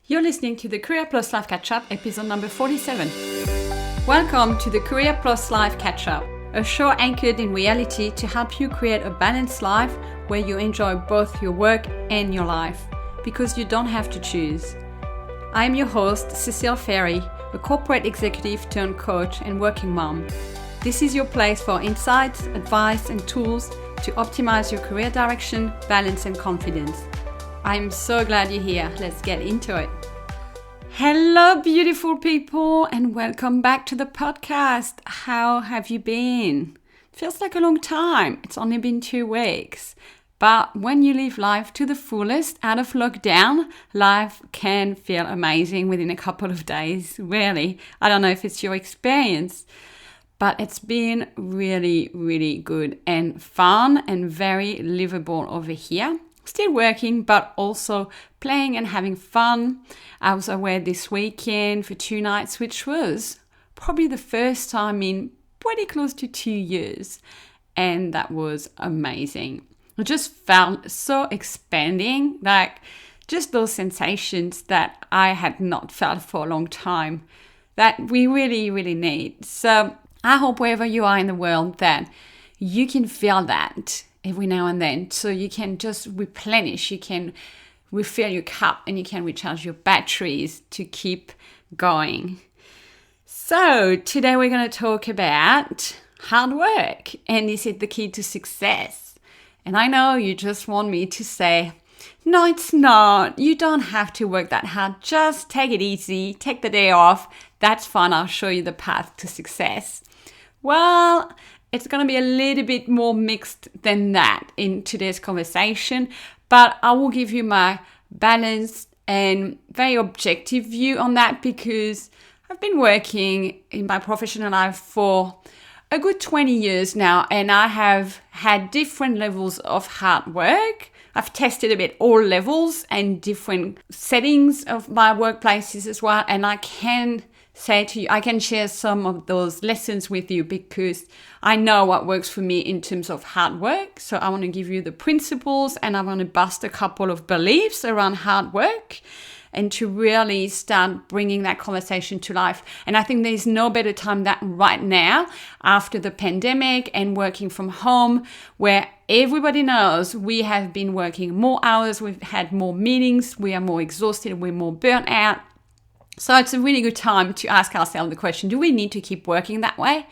You're listening to the Career Plus Life Catch-Up, episode number 47. Welcome to the Career Plus Life Catch-Up, a show anchored in reality to help you create a balanced life where you enjoy both your work and your life, because you don't have to choose. I'm your host, Cecile Ferry, a corporate executive turned coach and working mom. This is your place for insights, advice, and tools to optimize your career direction, balance, and confidence. I'm so glad you're here. Let's get into it. Hello, beautiful people, and welcome back to the podcast. How have you been? Feels like a long time. It's only been 2 weeks. But when you live life to the fullest out of lockdown, life can feel amazing within a couple of days. Really. I don't know if it's your experience, but it's been really, really good and fun and very livable over here. Still working, but also playing and having fun. I was away this weekend for 2 nights, which was probably the first time in pretty close to 2 years. And that was amazing. I just felt so expanding, like just those sensations that I had not felt for a long time that we really, really need. So I hope wherever you are in the world that you can feel that every now and then, so you can just replenish, you can refill your cup, and you can recharge your batteries to keep going. So today we're going to talk about hard work, and is it the key to success? And I know you just want me to say, no, it's not. You don't have to work that hard. Just take it easy, take the day off. That's fine. I'll show you the path to success. Well, it's going to be a little bit more mixed than that in today's conversation, but I will give you my balanced and very objective view on that, because I've been working in my professional life for a good 20 years now, and I have had different levels of hard work. I've tested a bit all levels and different settings of my workplaces as well, and I can say to you, I can share some of those lessons with you because I know what works for me in terms of hard work. So I want to give you the principles, and I want to bust a couple of beliefs around hard work and to really start bringing that conversation to life. And I think there's no better time than right now after the pandemic and working from home, where everybody knows we have been working more hours, we've had more meetings, we are more exhausted, we're more burnt out. So it's a really good time to ask ourselves the question, do we need to keep working that way?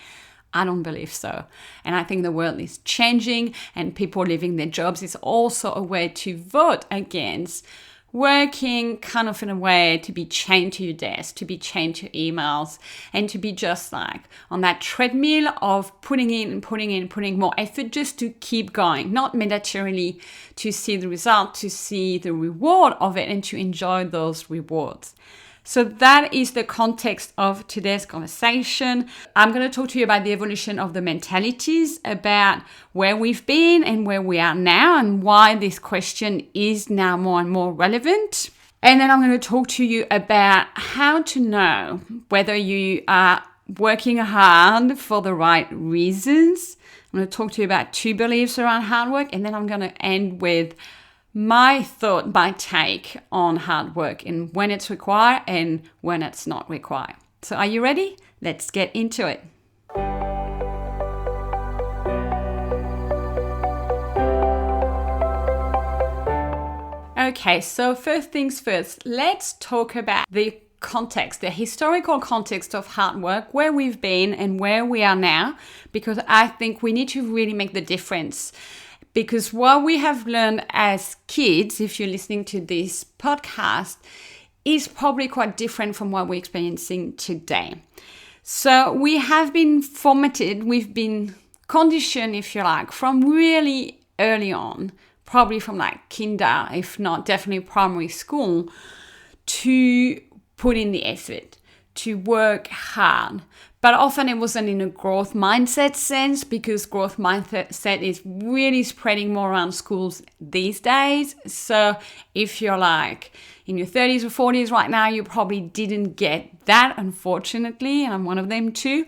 I don't believe so. And I think the world is changing, and people leaving their jobs is also a way to vote against working kind of in a way to be chained to your desk, to be chained to emails, and to be just like on that treadmill of putting more effort just to keep going, not necessarily to see the result, to see the reward of it and to enjoy those rewards. So that is the context of today's conversation. I'm going to talk to you about the evolution of the mentalities, about where we've been and where we are now, and why this question is now more and more relevant. And then I'm going to talk to you about how to know whether you are working hard for the right reasons. I'm going to talk to you about 2 beliefs around hard work, and then I'm going to end with my thought, my take on hard work and when it's required and when it's not required. So are you ready? Let's get into it. Okay, so first things first, let's talk about the context, the historical context of hard work, where we've been and where we are now, because I think we need to really make the difference. Because what we have learned as kids, if you're listening to this podcast, is probably quite different from what we're experiencing today. So we have been formatted, we've been conditioned, if you like, from really early on, probably from like kinder, if not definitely primary school, to put in the effort, to work hard. But often it wasn't in a growth mindset sense, because growth mindset is really spreading more around schools these days. So if you're like in your 30s or 40s right now, you probably didn't get that, unfortunately, and I'm one of them too.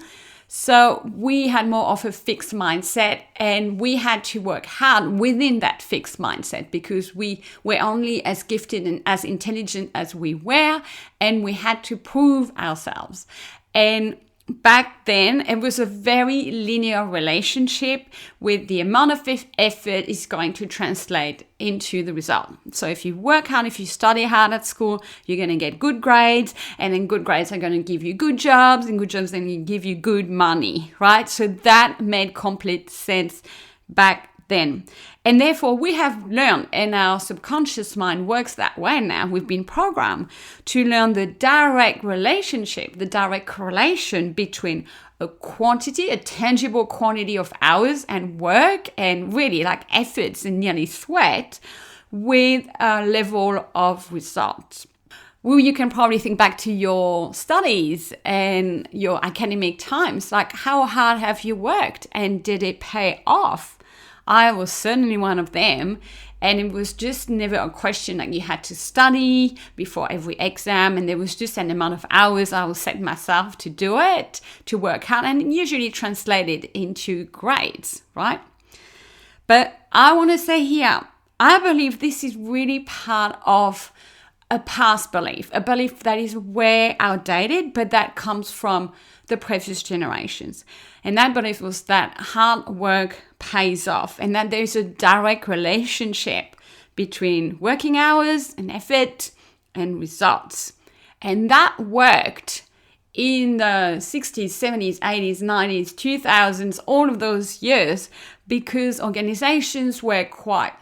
So we had more of a fixed mindset, and we had to work hard within that fixed mindset because we were only as gifted and as intelligent as we were, and we had to prove ourselves. And back then, it was a very linear relationship with the amount of effort is going to translate into the result. So if you work hard, if you study hard at school, you're going to get good grades, and then good grades are going to give you good jobs, and good jobs then give you good money, right? So that made complete sense back then. And therefore, we have learned, and our subconscious mind works that way now. We've been programmed to learn the direct relationship, the direct correlation between a quantity, a tangible quantity of hours and work, and really like efforts and nearly sweat, with a level of results. Well, you can probably think back to your studies and your academic times. Like, how hard have you worked, and did it pay off? I was certainly one of them, and it was just never a question like you had to study before every exam, and there was just an amount of hours I would set myself to do it, to work hard, and usually translated into grades, right? But I want to say here, I believe this is really part of a past belief, a belief that is way outdated, but that comes from the previous generations. And that belief was that hard work pays off, and that there's a direct relationship between working hours and effort and results. And that worked in the 60s, 70s, 80s, 90s, 2000s, all of those years, because organizations were quite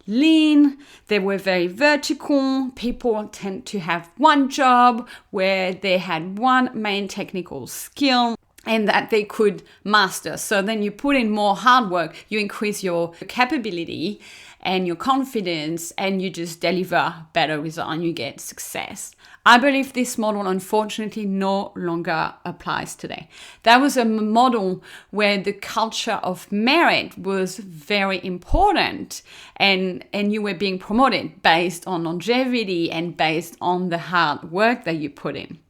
lean, they were very vertical. People tend to have one job where they had one main technical skill and that they could master. So then you put in more hard work, you increase your capability and your confidence, and you just deliver better results and you get success. I believe this model, unfortunately, no longer applies today. That was a model where the culture of merit was very important, and you were being promoted based on longevity and based on the hard work that you put in.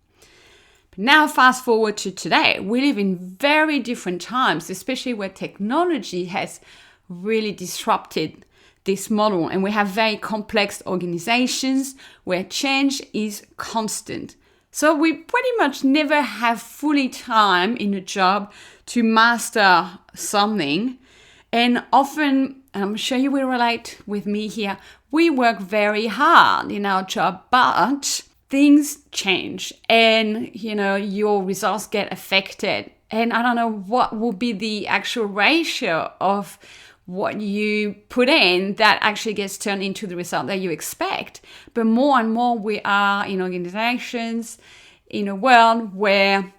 But now, fast forward to today, we live in very different times, especially where technology has really disrupted this model, and we have very complex organizations where change is constant. So we pretty much never have fully time in a job to master something, and often, I'm sure you will relate with me here, we work very hard in our job, but things change and your results get affected, and I don't know what will be the actual ratio of what you put in that actually gets turned into the result that you expect. But more and more we are in organizations, in a world where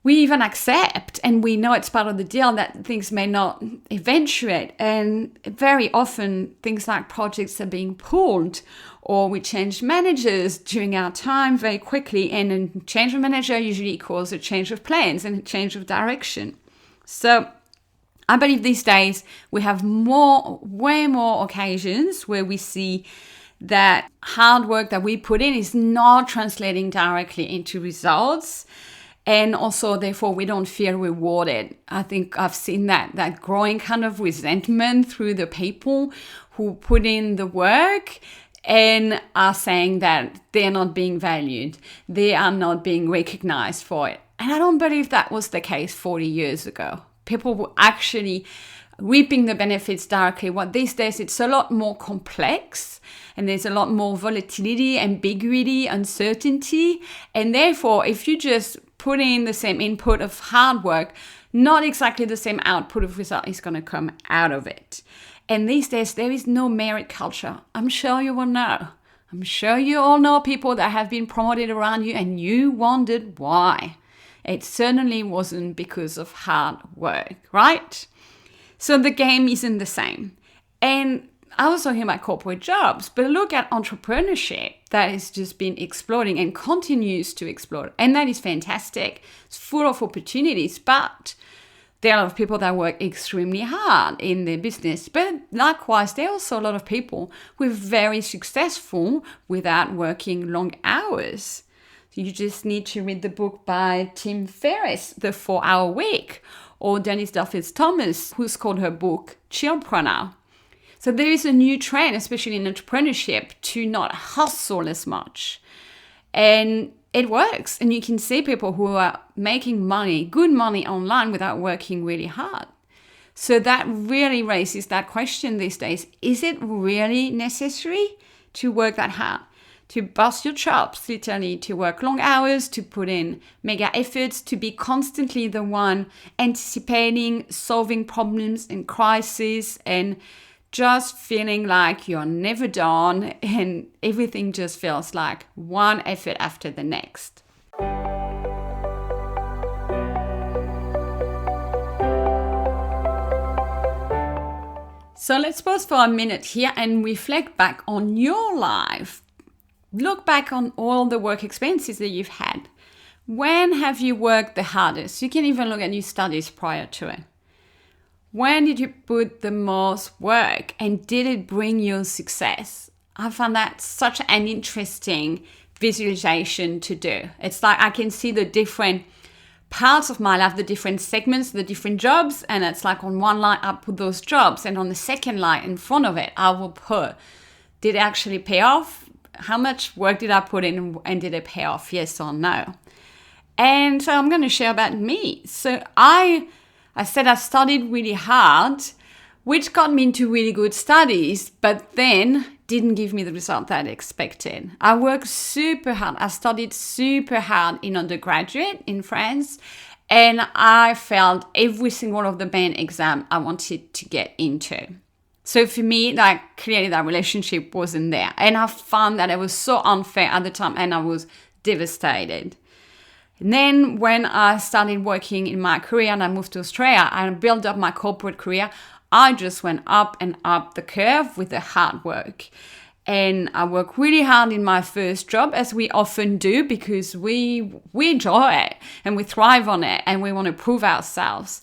we even accept, and we know it's part of the deal, that things may not eventuate. And very often things like projects are being pulled, or we change managers during our time very quickly, and a change of manager usually equals a change of plans and a change of direction. So I believe these days we have way more occasions where we see that hard work that we put in is not translating directly into results. And also, therefore, we don't feel rewarded. I think I've seen that growing kind of resentment through the people who put in the work and are saying that they're not being valued. They are not being recognized for it. And I don't believe that was the case 40 years ago. People were actually reaping the benefits directly. What these days, it's a lot more complex, and there's a lot more volatility, ambiguity, uncertainty. And therefore, if you just put in the same input of hard work, not exactly the same output of result is going to come out of it. And these days, there is no merit culture. I'm sure you will know. I'm sure you all know people that have been promoted around you, and you wondered why. It certainly wasn't because of hard work, right? So the game isn't the same. And I was talking about corporate jobs, but look at entrepreneurship that has just been exploding and continues to explode. And that is fantastic. It's full of opportunities, but there are a lot of people that work extremely hard in their business. But likewise, there are also a lot of people who are very successful without working long hours. You just need to read the book by Tim Ferriss, The 4-Hour Week, or Denise Duffield Thomas, who's called her book Chillpreneur. So there is a new trend, especially in entrepreneurship, to not hustle as much. And it works. And you can see people who are making money, good money online without working really hard. So that really raises that question these days. Is it really necessary to work that hard? To bust your chops, literally, to work long hours, to put in mega efforts, to be constantly the one anticipating, solving problems and crises, and just feeling like you're never done and everything just feels like one effort after the next. So let's pause for a minute here and reflect back on your life. Look back on all the work experiences that you've had. When have you worked the hardest? You can even look at your studies prior to it. When did you put the most work and did it bring you success? I found that such an interesting visualization to do. It's like I can see the different parts of my life, the different segments, the different jobs, and it's like on one line I put those jobs, and on the second line in front of it I will put, did it actually pay off? How much work did I put in and did it pay off? Yes or no? And so I'm going to share about me. So I said I studied really hard, which got me into really good studies, but then didn't give me the result that I expected. I worked super hard. I studied super hard in undergraduate in France, and I failed every single one of the main exam I wanted to get into. So for me, like, clearly that relationship wasn't there. And I found that it was so unfair at the time, and I was devastated. And then when I started working in my career and I moved to Australia and built up my corporate career, I just went up and up the curve with the hard work. And I worked really hard in my first job, as we often do, because we enjoy it and we thrive on it and we want to prove ourselves.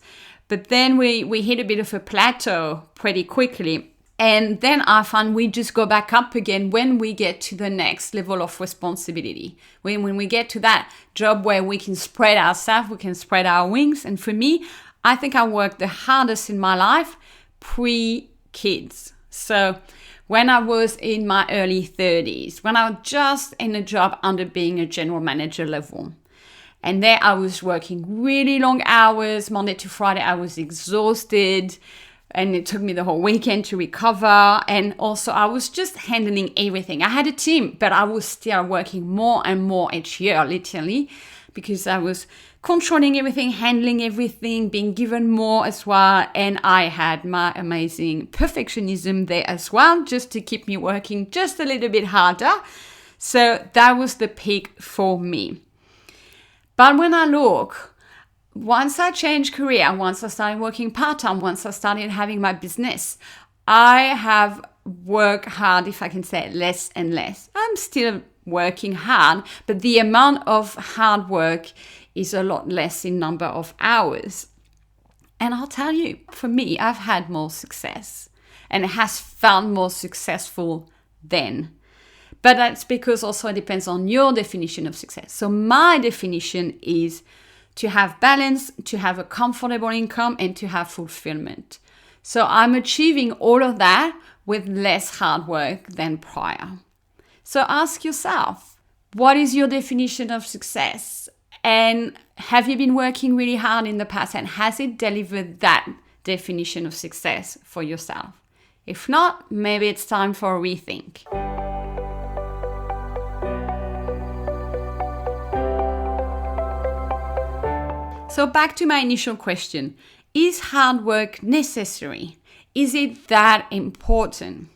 But then we hit a bit of a plateau pretty quickly. And then I find we just go back up again when we get to the next level of responsibility. When we get to that job where we can spread ourselves, we can spread our wings. And for me, I think I worked the hardest in my life pre-kids. So when I was in my early 30s, when I was just in a job under being a general manager level. And there I was working really long hours, Monday to Friday. I was exhausted. And it took me the whole weekend to recover. And also I was just handling everything. I had a team, but I was still working more and more each year, literally, because I was controlling everything, handling everything, being given more as well. And I had my amazing perfectionism there as well, just to keep me working just a little bit harder. So that was the peak for me. But when I look, once I changed career, once I started working part-time, once I started having my business, I have worked hard, if I can say, less and less. I'm still working hard, but the amount of hard work is a lot less in number of hours. And I'll tell you, for me, I've had more success, and it has felt more successful then. But that's because also it depends on your definition of success. So my definition is to have balance, to have a comfortable income, and to have fulfillment. So I'm achieving all of that with less hard work than prior. So ask yourself, what is your definition of success? And have you been working really hard in the past, and has it delivered that definition of success for yourself? If not, maybe it's time for a rethink. So back to my initial question, is hard work necessary? Is it that important?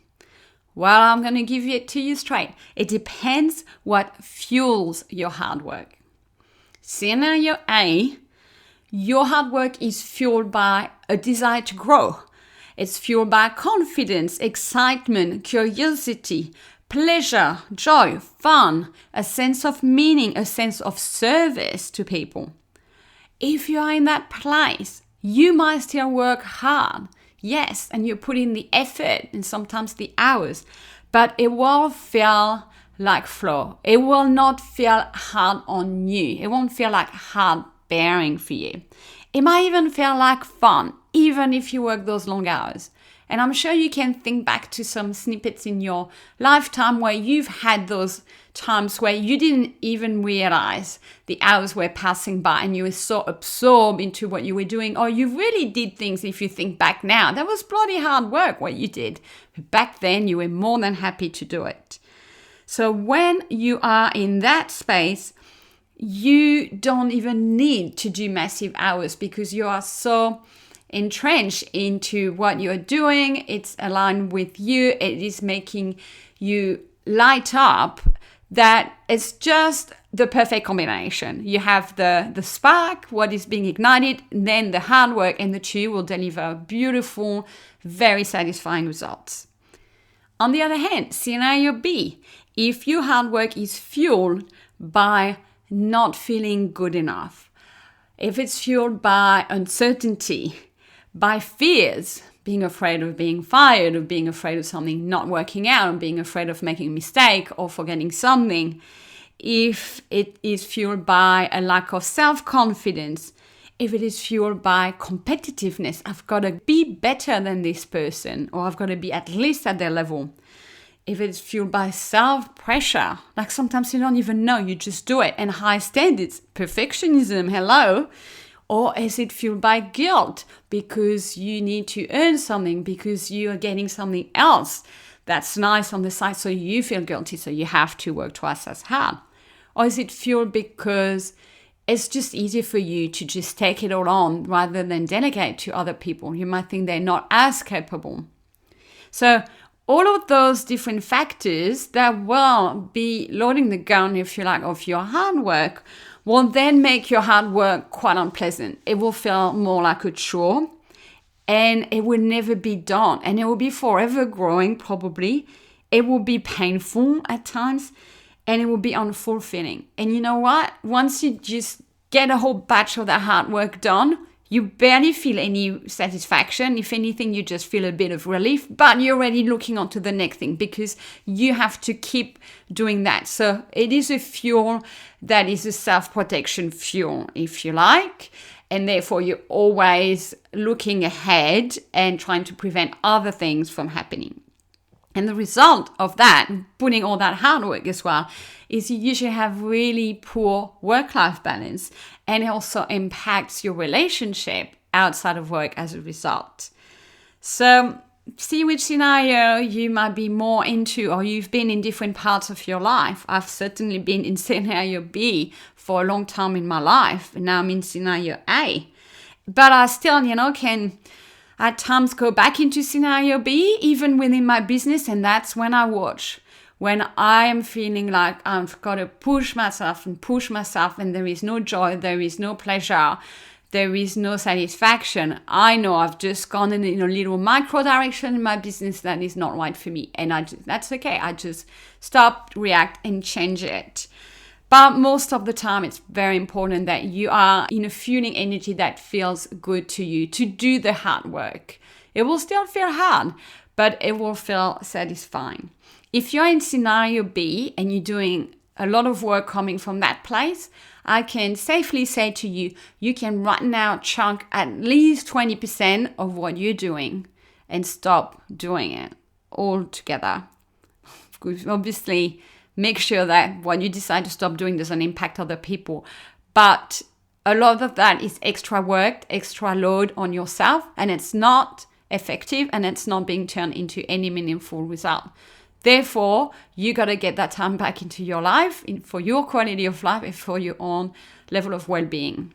Well, I'm going to give it to you straight. It depends what fuels your hard work. Scenario A, your hard work is fueled by a desire to grow. It's fueled by confidence, excitement, curiosity, pleasure, joy, fun, a sense of meaning, a sense of service to people. If you are in that place, you might still work hard, yes, and you put in the effort and sometimes the hours, but it will feel like flow. It will not feel hard on you. It won't feel like hard bearing for you. It might even feel like fun, even if you work those long hours. And I'm sure you can think back to some snippets in your lifetime where you've had those times where you didn't even realize the hours were passing by and you were so absorbed into what you were doing, or you really did things. If you think back now, that was bloody hard work what you did. But back then you were more than happy to do it. So when you are in that space, you don't even need to do massive hours because you are so entrenched into what you're doing. It's aligned with you. It is making you light up. That it's just the perfect combination. You have the spark, what is being ignited, and then the hard work, and the two will deliver beautiful, very satisfying results. On the other hand, scenario B, if your hard work is fueled by not feeling good enough, if it's fueled by uncertainty, by fears, being afraid of being fired, of being afraid of something not working out, of being afraid of making a mistake or forgetting something, if it is fueled by a lack of self-confidence, if it is fueled by competitiveness, I've got to be better than this person, or I've got to be at least at their level. If it's fueled by self-pressure, like sometimes you don't even know, you just do it, and high standards, perfectionism, hello. Or is it fueled by guilt because you need to earn something, because you are getting something else that's nice on the side, so you feel guilty, so you have to work twice as hard? Or is it fueled because it's just easier for you to just take it all on rather than delegate to other people? You might think they're not as capable. So all of those different factors that will be loading the gun, if you like, of your hard work will then make your hard work quite unpleasant. It will feel more like a chore, and it will never be done, and it will be forever growing probably. It will be painful at times, and it will be unfulfilling. And you know what? Once you just get a whole batch of that hard work done, you barely feel any satisfaction. If anything, you just feel a bit of relief, but you're already looking on to the next thing because you have to keep doing that. So it is a fuel that is a self-protection fuel, if you like. And therefore, you're always looking ahead and trying to prevent other things from happening. And the result of that, putting all that hard work as well, is you usually have really poor work-life balance, and it also impacts your relationship outside of work as a result. So see which scenario you might be more into, or you've been in different parts of your life. I've certainly been in scenario B for a long time in my life, and now I'm in scenario A. But I still, can at times go back into scenario B, even within my business, and that's when I watch. When I am feeling like I've got to push myself, and there is no joy, there is no pleasure, there is no satisfaction, I know I've just gone in a little micro direction in my business that is not right for me. And that's okay. I just stop, react, and change it. But most of the time, it's very important that you are in a fueling energy that feels good to you to do the hard work. It will still feel hard, but it will feel satisfying. If you're in scenario B and you're doing a lot of work coming from that place, I can safely say to you, you can right now chunk at least 20% of what you're doing and stop doing it altogether. Obviously, make sure that what you decide to stop doing doesn't impact other people. But a lot of that is extra work, extra load on yourself, and it's not effective, and it's not being turned into any meaningful result. Therefore, you got to get that time back into your life for your quality of life and for your own level of well-being.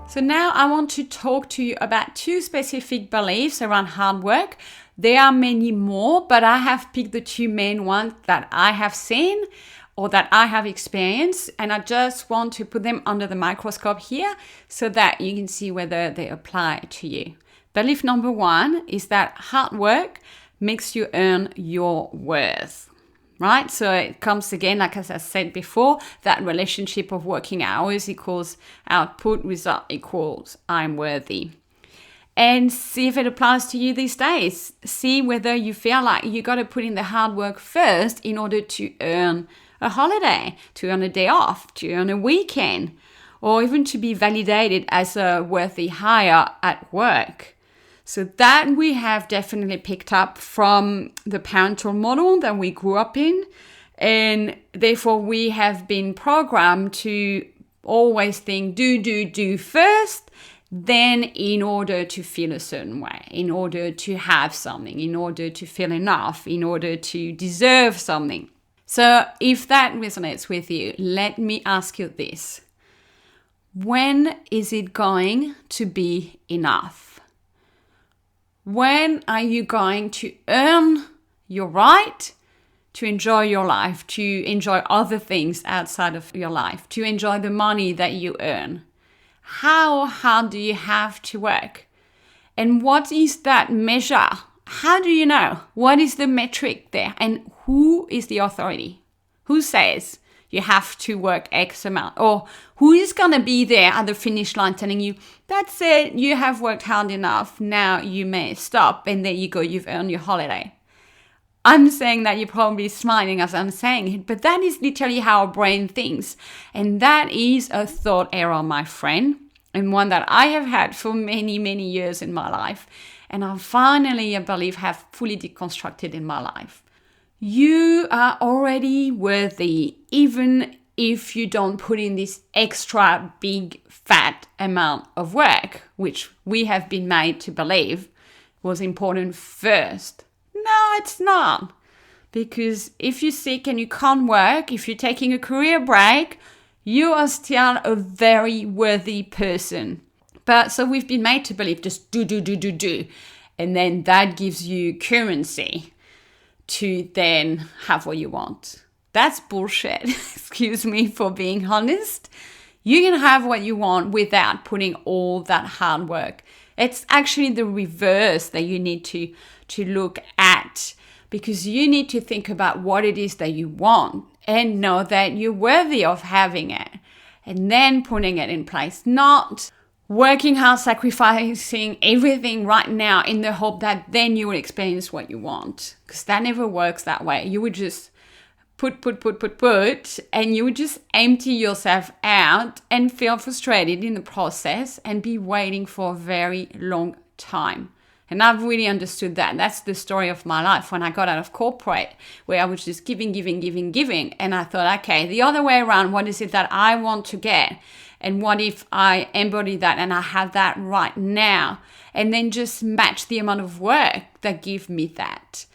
So now I want to talk to you about two specific beliefs around hard work. There are many more, but I have picked the two main ones that I have seen or that I have experienced, and I just want to put them under the microscope here so that you can see whether they apply to you. Belief number one is that hard work makes you earn your worth, right? So it comes again, like as I said before, that relationship of working hours equals output, result equals I'm worthy. and see if it applies to you these days. See whether you feel like you got to put in the hard work first in order to earn a holiday, to earn a day off, to earn a weekend, or even to be validated as a worthy hire at work. So that we have definitely picked up from the parental model that we grew up in. And therefore we have been programmed to always think do first, then in order to feel a certain way, in order to have something, in order to feel enough, in order to deserve something. So if that resonates with you, let me ask you this. When is it going to be enough? When are you going to earn your right to enjoy your life, to enjoy other things outside of your life, to enjoy the money that you earn? How hard do you have to work? And what is that measure? How do you know? What is the metric there? And who is the authority? Who says you have to work X amount? Or who is going to be there at the finish line telling you, that's it, you have worked hard enough, now you may stop, and there you go, you've earned your holiday. I'm saying that you're probably smiling as I'm saying it, but that is literally how our brain thinks. And that is a thought error, my friend, and one that I have had for many, many years in my life. And I finally, I believe, have fully deconstructed in my life. You are already worthy, even if you don't put in this extra big, fat amount of work, which we have been made to believe was important first. No, it's not. Because if you're sick and you can't work, if you're taking a career break, you are still a very worthy person. But so we've been made to believe just do. And then that gives you currency to then have what you want. That's bullshit. Excuse me for being honest. You can have what you want without putting all that hard work. It's actually the reverse that you need to look at, because you need to think about what it is that you want and know that you're worthy of having it, and then putting it in place, not working hard, sacrificing everything right now in the hope that then you will experience what you want, because that never works that way. You would just put, and you would just empty yourself out and feel frustrated in the process and be waiting for a very long time. And I've really understood that. That's the story of my life when I got out of corporate, where I was just giving. And I thought, okay, the other way around, what is it that I want to get? And what if I embody that and I have that right now? And then just match the amount of work that give me that.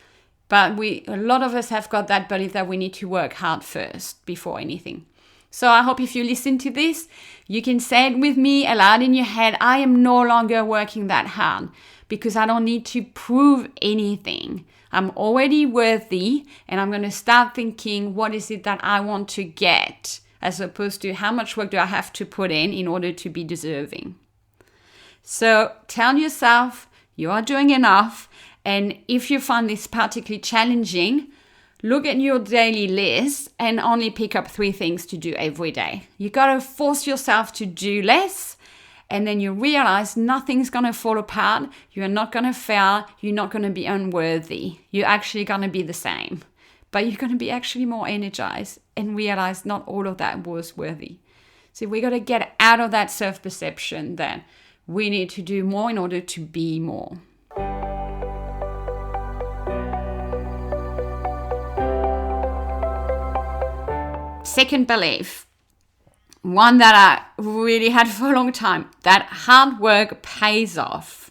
But a lot of us have got that belief that we need to work hard first before anything. So I hope if you listen to this, you can say it with me aloud in your head. I am no longer working that hard because I don't need to prove anything. I'm already worthy, and I'm going to start thinking, what is it that I want to get, as opposed to how much work do I have to put in order to be deserving. So tell yourself you are doing enough. And if you find this particularly challenging, look at your daily list and only pick up 3 things to do every day. You got to force yourself to do less, and then you realize nothing's going to fall apart. You're not going to fail. You're not going to be unworthy. You're actually going to be the same, but you're going to be actually more energized and realize not all of that was worthy. So we got to get out of that self-perception that we need to do more in order to be more. Second belief, one that I really had for a long time, that hard work pays off.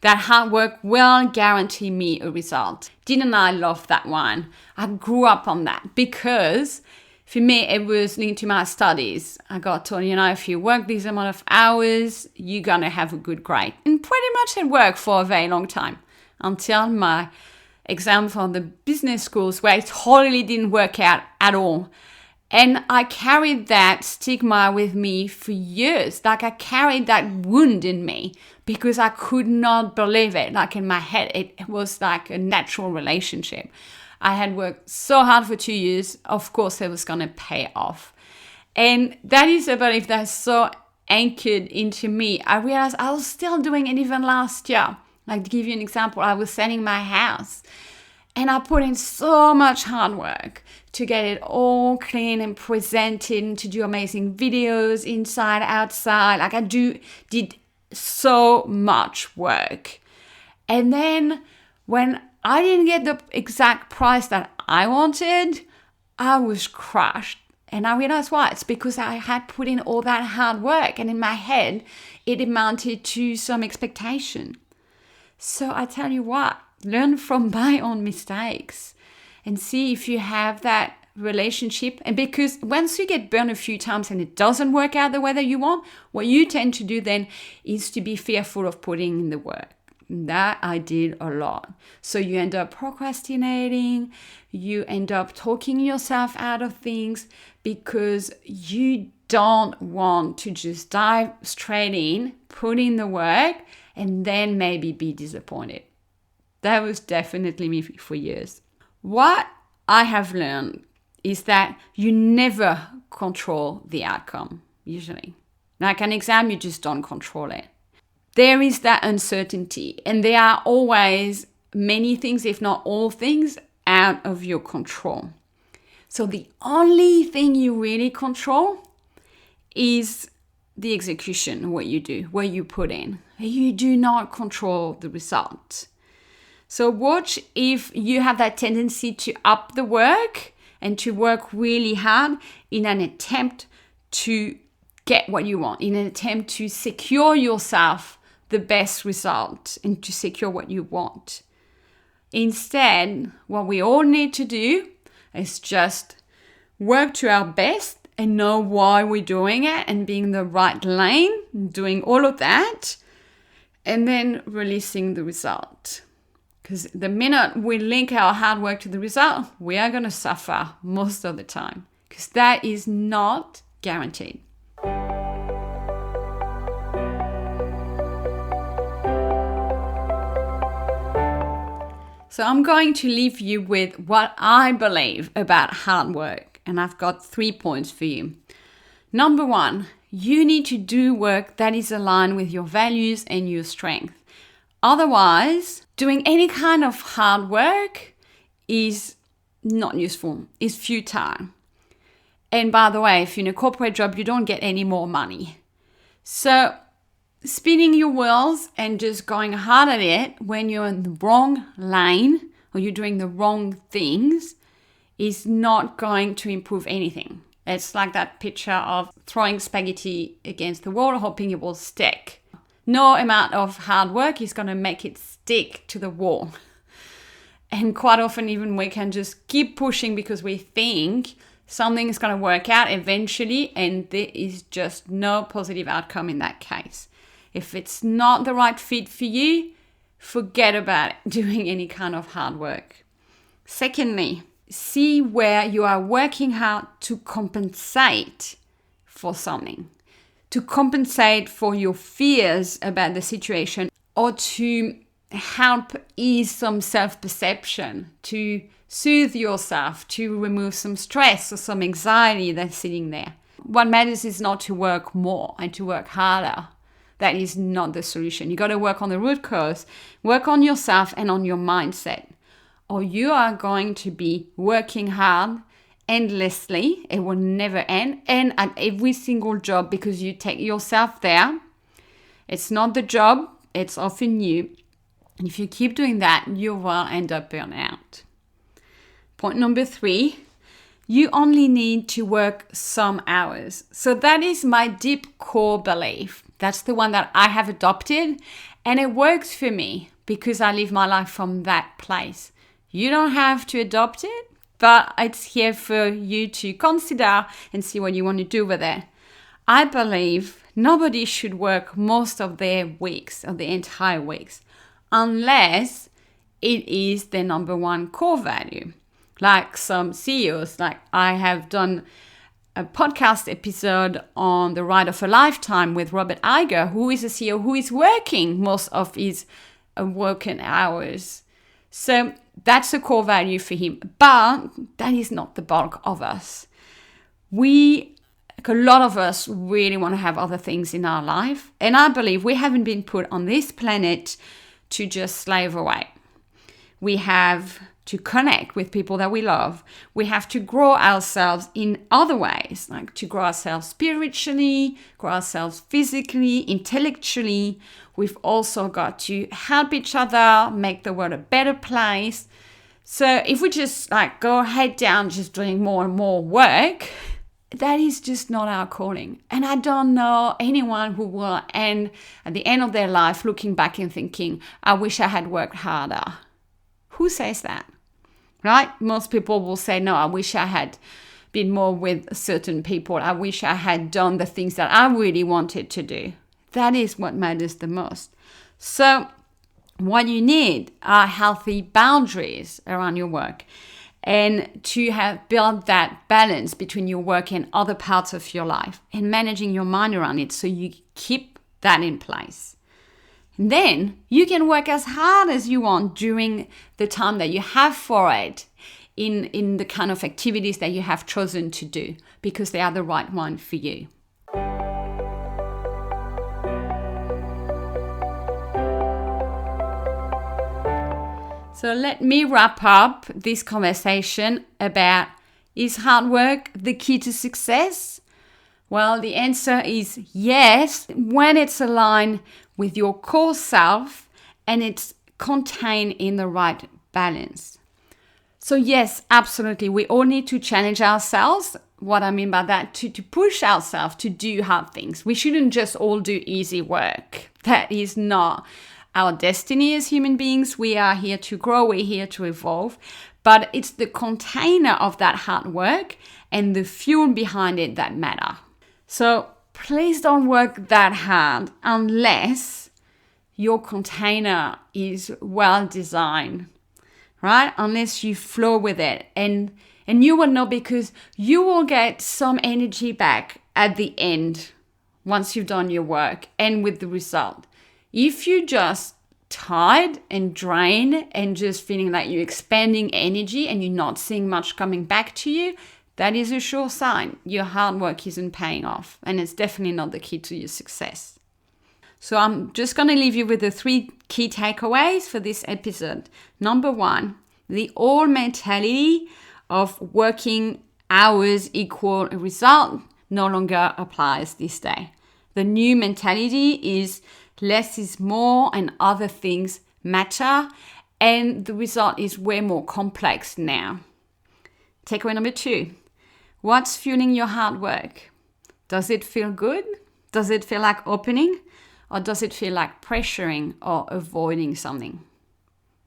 That hard work will guarantee me a result. Didn't I love that one? I grew up on that because for me, it was linked to my studies. I got told, if you work this amount of hours, you're going to have a good grade. And pretty much it worked for a very long time until my exam for the business schools, where it totally didn't work out at all. And I carried that stigma with me for years. Like I carried that wound in me because I could not believe it. Like in my head, it was like a natural relationship. I had worked so hard for 2 years. Of course, it was going to pay off. And that is a belief that's so anchored into me. I realized I was still doing it even last year. Like, to give you an example, I was selling my house and I put in so much hard work to get it all clean and presented and to do amazing videos inside, outside. Like, did so much work. And then when I didn't get the exact price that I wanted, I was crushed. And I realized why. It's because I had put in all that hard work, and in my head, it amounted to some expectation. So I tell you what, learn from my own mistakes and see if you have that relationship. And because once you get burned a few times and it doesn't work out the way that you want, what you tend to do then is to be fearful of putting in the work. That I did a lot. So you end up procrastinating, you end up talking yourself out of things because you don't want to just dive straight in, put in the work, and then maybe be disappointed. That was definitely me for years. What I have learned is that you never control the outcome, usually. Like an exam, you just don't control it. There is that uncertainty, and there are always many things, if not all things, out of your control. So the only thing you really control is the execution, what you do, what you put in. You do not control the result. So watch if you have that tendency to up the work and to work really hard in an attempt to get what you want, in an attempt to secure yourself the best result and to secure what you want. Instead, what we all need to do is just work to our best and know why we're doing it and being in the right lane, doing all of that, and then releasing the result. Because the minute we link our hard work to the result, we are going to suffer most of the time, because that is not guaranteed. So I'm going to leave you with what I believe about hard work. And I've got 3 points for you. Number 1, you need to do work that is aligned with your values and your strength. Otherwise, doing any kind of hard work is not useful, is futile. And by the way, if you're in a corporate job, you don't get any more money. So spinning your wheels and just going hard at it when you're in the wrong lane or you're doing the wrong things is not going to improve anything. It's like that picture of throwing spaghetti against the wall, hoping it will stick. No amount of hard work is going to make it stick to the wall. And quite often even we can just keep pushing because we think something is going to work out eventually, and there is just no positive outcome in that case. If it's not the right fit for you, forget about doing any kind of hard work. Secondly, see where you are working hard to compensate for something, to compensate for your fears about the situation, or to help ease some self-perception, to soothe yourself, to remove some stress or some anxiety that's sitting there. What matters is not to work more and to work harder. That is not the solution. You got to work on the root cause, work on yourself and on your mindset, or you are going to be working hard endlessly. It will never end. And at every single job, because you take yourself there. It's not the job, it's often you. And if you keep doing that, you will end up burnt out. Point number 3, you only need to work some hours. So that is my deep core belief. That's the one that I have adopted, and it works for me because I live my life from that place. You don't have to adopt it, but it's here for you to consider and see what you want to do with it. I believe nobody should work most of their weeks, or the entire weeks, unless it is their number 1 core value. Like some CEOs, like I have done a podcast episode on the ride of a lifetime with Robert Iger, who is a CEO who is working most of his working hours. So that's a core value for him. But that is not the bulk of us. We Like a lot of us really want to have other things in our life. And I believe we haven't been put on this planet to just slave away. We have to connect with people that we love. We have to grow ourselves in other ways, like to grow ourselves spiritually, grow ourselves physically, intellectually. We've also got to help each other, make the world a better place. So if we just like go head down, just doing more and more work, that is just not our calling. And I don't know anyone who will end at the end of their life looking back and thinking, I wish I had worked harder. Who says that? Right? Most people will say, no, I wish I had been more with certain people. I wish I had done the things that I really wanted to do. That is what matters the most. So what you need are healthy boundaries around your work and to have built that balance between your work and other parts of your life and managing your mind around it so you keep that in place. And then you can work as hard as you want during the time that you have for it in the kind of activities that you have chosen to do because they are the right one for you. So let me wrap up this conversation about, is hard work the key to success? Well, the answer is yes, when it's aligned with your core self and it's contained in the right balance. So yes, absolutely, we all need to challenge ourselves. What I mean by that, to push ourselves to do hard things. We shouldn't just all do easy work. That is not our destiny as human beings. We are here to grow, we're here to evolve. But it's the container of that hard work and the fuel behind it that matter. So please don't work that hard unless your container is well designed, right? Unless you flow with it. And you will know because you will get some energy back at the end once you've done your work and with the result. If you just tired and drained and just feeling like you're expending energy and you're not seeing much coming back to you, that is a sure sign your hard work isn't paying off, and it's definitely not the key to your success. So I'm just going to leave you with the 3 key takeaways for this episode. Number 1, the old mentality of working hours equal a result no longer applies this day. The new mentality is less is more and other things matter, and the result is way more complex now. Takeaway number 2. What's fueling your hard work? Does it feel good? Does it feel like opening? Or does it feel like pressuring or avoiding something?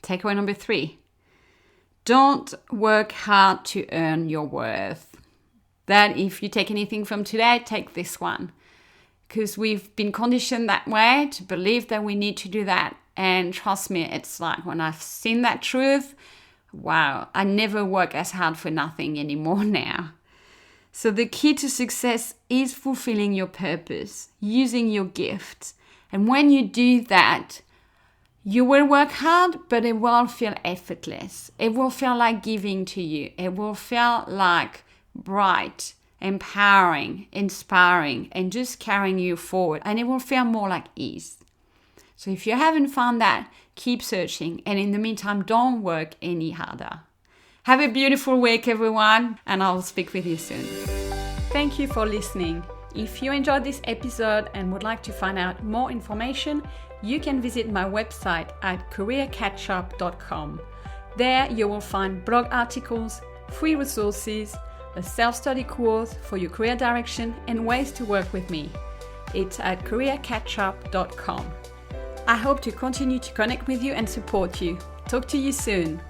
Takeaway number 3. Don't work hard to earn your worth. That if you take anything from today, take this one. Because we've been conditioned that way to believe that we need to do that. And trust me, it's like when I've seen that truth, wow, I never work as hard for nothing anymore now. So the key to success is fulfilling your purpose, using your gifts. And when you do that, you will work hard, but it will feel effortless. It will feel like giving to you. It will feel like bright, empowering, inspiring, and just carrying you forward. And it will feel more like ease. So if you haven't found that, keep searching. And in the meantime, don't work any harder. Have a beautiful week, everyone, and I'll speak with you soon. Thank you for listening. If you enjoyed this episode and would like to find out more information, you can visit my website at careercatchup.com. There you will find blog articles, free resources, a self-study course for your career direction, and ways to work with me. It's at careercatchup.com. I hope to continue to connect with you and support you. Talk to you soon.